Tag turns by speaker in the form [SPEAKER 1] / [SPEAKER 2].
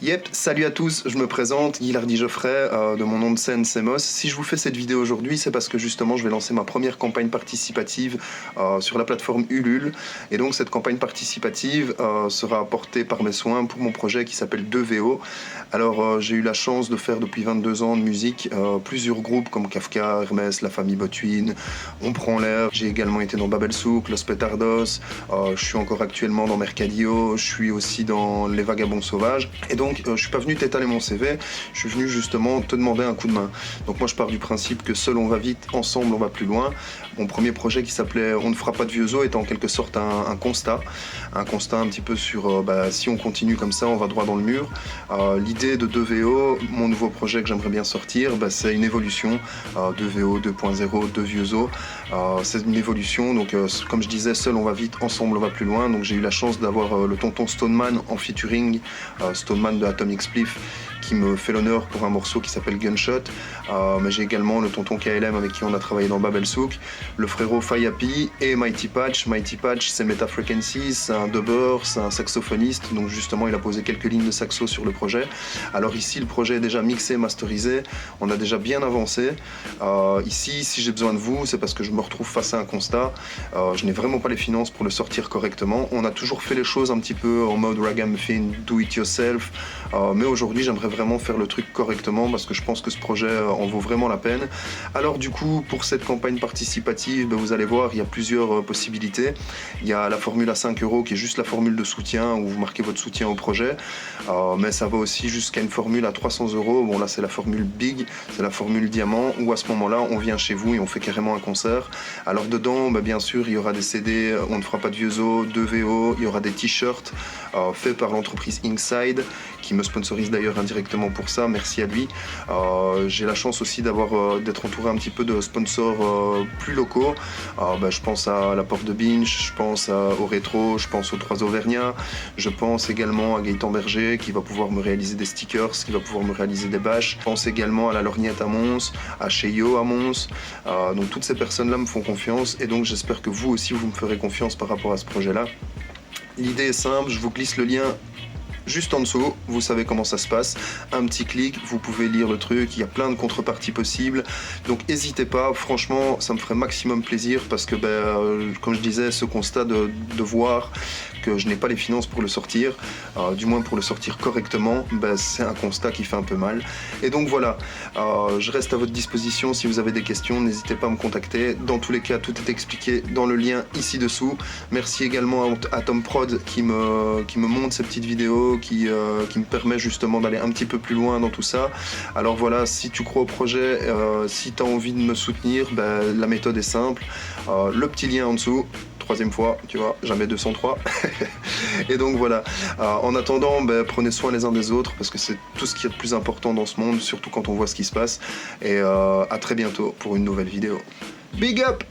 [SPEAKER 1] Yep, salut à tous, je me présente, Guy Lardy-Geoffrey, de mon nom de scène c'est Moss. Si je vous fais cette vidéo aujourd'hui, c'est parce que justement je vais lancer ma première campagne participative sur la plateforme Ulule. Et donc cette campagne participative sera apportée par mes soins pour mon projet qui s'appelle 2VO. Alors j'ai eu la chance de faire depuis 22 ans de musique plusieurs groupes comme Kafka, Hermès, La Famille Botwin, On Prend l'Air. J'ai également été dans Babel Souk, Los Petardos, je suis encore actuellement dans Mercadillo, je suis aussi dans Les Vagabonds Sauvages. Et donc je suis pas venu t'étaler mon CV, je suis venu justement te demander un coup de main. Donc moi je pars du principe que seul on va vite, ensemble on va plus loin. Mon premier projet qui s'appelait On ne fera pas de vieux os est en quelque sorte un constat un petit peu sur si on continue comme ça on va droit dans le mur. L'idée de 2VO, mon nouveau projet que j'aimerais bien sortir, c'est une évolution 2VO 2.0, 2 vieux os. C'est une évolution, donc comme je disais, seul on va vite, ensemble on va plus loin. Donc j'ai eu la chance d'avoir le tonton Stoneman en featuring, Stoneman de Atomic Spliff, qui me fait l'honneur pour un morceau qui s'appelle Gunshot. Mais j'ai également le tonton KLM avec qui on a travaillé dans Babel Souk, le frérot Fayapi et Mighty Patch. Mighty Patch, c'est Meta Frequencies, c'est un dubber, c'est un saxophoniste, donc justement il a posé quelques lignes de saxo sur le projet. Alors ici le projet est déjà mixé, masterisé, on a déjà bien avancé. Ici, si j'ai besoin de vous, c'est parce que je me retrouve face à un constat. Je n'ai vraiment pas les finances pour le sortir correctement. On a toujours fait les choses un petit peu en mode ragamuffin, do it yourself, mais aujourd'hui j'aimerais vraiment faire le truc correctement parce que je pense que ce projet en vaut vraiment la peine. Alors du coup, pour cette campagne participative, vous allez voir, il y a plusieurs possibilités. Il y a la formule à 5 € qui est juste la formule de soutien où vous marquez votre soutien au projet, mais ça va aussi jusqu'à une formule à 300 €. Bon là c'est la formule big, c'est la formule diamant, où à ce moment-là on vient chez vous et on fait carrément un concert. Alors dedans, bien sûr, il y aura des CD, On ne fera pas de vieux os, 2VO, il y aura des t-shirts faits par l'entreprise Inkside, qui me sponsorise d'ailleurs indirectement pour ça, merci à lui. J'ai la chance aussi d'être entouré un petit peu de sponsors plus locaux. Je pense à la Porte de Binge, je pense au Rétro, je pense aux 3 Auvergnats, je pense également à Gaëtan Berger qui va pouvoir me réaliser des stickers, qui va pouvoir me réaliser des bâches. Je pense également à la Lorgnette à Mons, à Cheio à Mons. Donc toutes ces personnes-là me font confiance et donc j'espère que vous aussi vous me ferez confiance par rapport à ce projet-là. L'idée est simple, je vous glisse le lien juste en dessous, vous savez comment ça se passe, un petit clic, vous pouvez lire le truc, il y a plein de contreparties possibles, donc n'hésitez pas, franchement ça me ferait maximum plaisir parce que comme je disais, ce constat de voir que je n'ai pas les finances pour le sortir, du moins pour le sortir correctement, c'est un constat qui fait un peu mal. Et donc voilà, je reste à votre disposition si vous avez des questions, n'hésitez pas à me contacter. Dans tous les cas, tout est expliqué dans le lien ici dessous. Merci également à Tom Prod qui me montre ces petites vidéos, qui me permet justement d'aller un petit peu plus loin dans tout ça. Alors voilà, si tu crois au projet, si tu as envie de me soutenir, la méthode est simple. Le petit lien en dessous. Troisième fois, tu vois, jamais 203. Et donc voilà, en attendant, prenez soin les uns des autres parce que c'est tout ce qui est le plus important dans ce monde, surtout quand on voit ce qui se passe. Et à très bientôt pour une nouvelle vidéo. Big up!